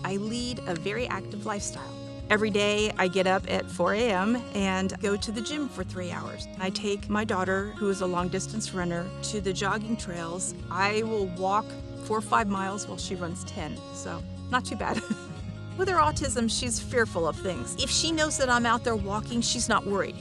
I lead a very active lifestyle. Every day I get up at 4 a.m. and go to the gym for 3 hours. I take my daughter, who is a long distance runner, to the jogging trails. I will walk 4 or 5 miles while she runs 10, so not too bad. With her autism, she's fearful of things. If she knows that I'm out there walking, she's not worried.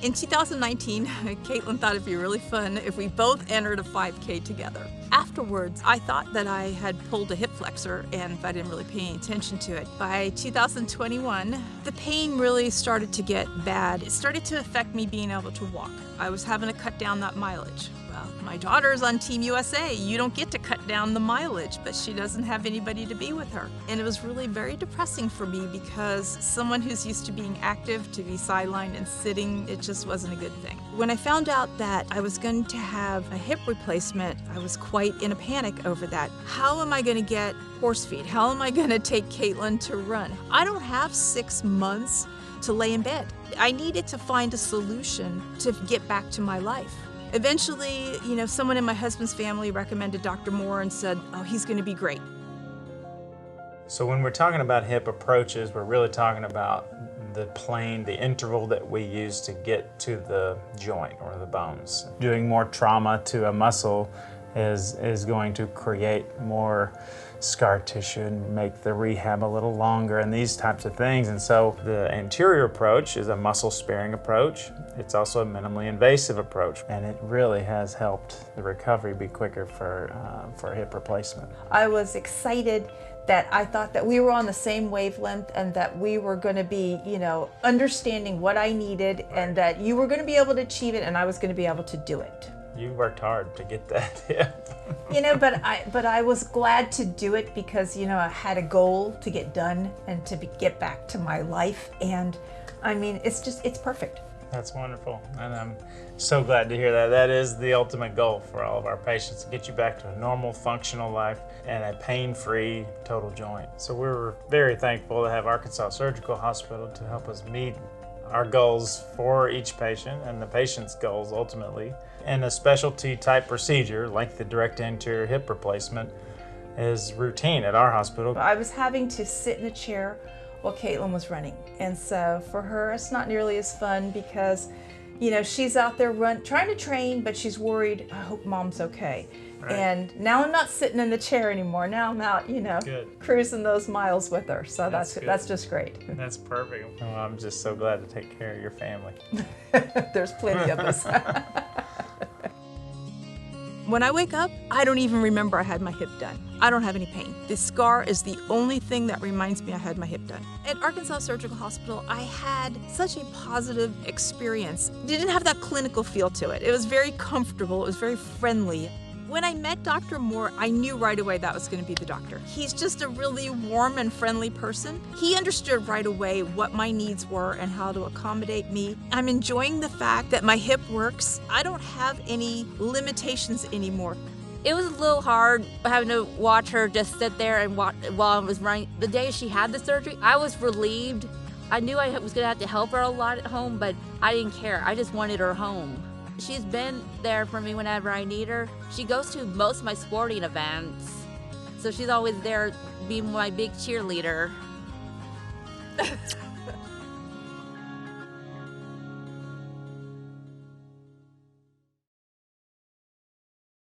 In 2019, Caitlin thought it'd be really fun if we both entered a 5K together. Afterwards, I thought that I had pulled a hip flexor and I didn't really pay any attention to it. By 2021, the pain really started to get bad. It started to affect me being able to walk. I was having to cut down that mileage. Well, my daughter's on Team USA. You don't get to cut down the mileage, but she doesn't have anybody to be with her. And it was really very depressing for me because someone who's used to being active, to be sidelined and sitting, it just wasn't a good thing. When I found out that I was going to have a hip replacement, I was quite in a panic over that. How am I going to get horse feed? How am I going to take Caitlin to run? I don't have 6 months to lay in bed. I needed to find a solution to get back to my life. Eventually, someone in my husband's family recommended Dr. Moore and said, oh, he's going to be great. So when we're talking about hip approaches, we're really talking about the plane, the interval that we use to get to the joint or the bones. Doing more trauma to a muscle is going to create more scar tissue and make the rehab a little longer and these types of things. And so the anterior approach is a muscle sparing approach. It's also a minimally invasive approach, and it really has helped the recovery be quicker for hip replacement. I was excited that I thought that we were on the same wavelength and that we were going to be, understanding what I needed, and that you were going to be able to achieve it and I was going to be able to do it. You worked hard to get that hip. But I was glad to do it because, I had a goal to get done and to get back to my life. And I mean, it's perfect. That's wonderful. And I'm so glad to hear that. That is the ultimate goal for all of our patients, to get you back to a normal, functional life and a pain-free total joint. So we're very thankful to have Arkansas Surgical Hospital to help us meet our goals for each patient and the patient's goals ultimately. And a specialty type procedure like the direct anterior hip replacement is routine at our hospital. I was having to sit in a chair while Caitlin was running. And so for her, it's not nearly as fun because, she's out there trying to train, but she's worried, I hope mom's okay. Right. And now I'm not sitting in the chair anymore. Now I'm out, cruising those miles with her. So that's just great. That's perfect. Well, I'm just so glad to take care of your family. There's plenty of us. When I wake up, I don't even remember I had my hip done. I don't have any pain. This scar is the only thing that reminds me I had my hip done. At Arkansas Surgical Hospital, I had such a positive experience. It didn't have that clinical feel to it. It was very comfortable. It was very friendly. When I met Dr. Moore, I knew right away that was going to be the doctor. He's just a really warm and friendly person. He understood right away what my needs were and how to accommodate me. I'm enjoying the fact that my hip works. I don't have any limitations anymore. It was a little hard having to watch her just sit there and watch while I was running. The day she had the surgery, I was relieved. I knew I was going to have to help her a lot at home, but I didn't care. I just wanted her home. She's been there for me whenever I need her. She goes to most of my sporting events, so she's always there being my big cheerleader.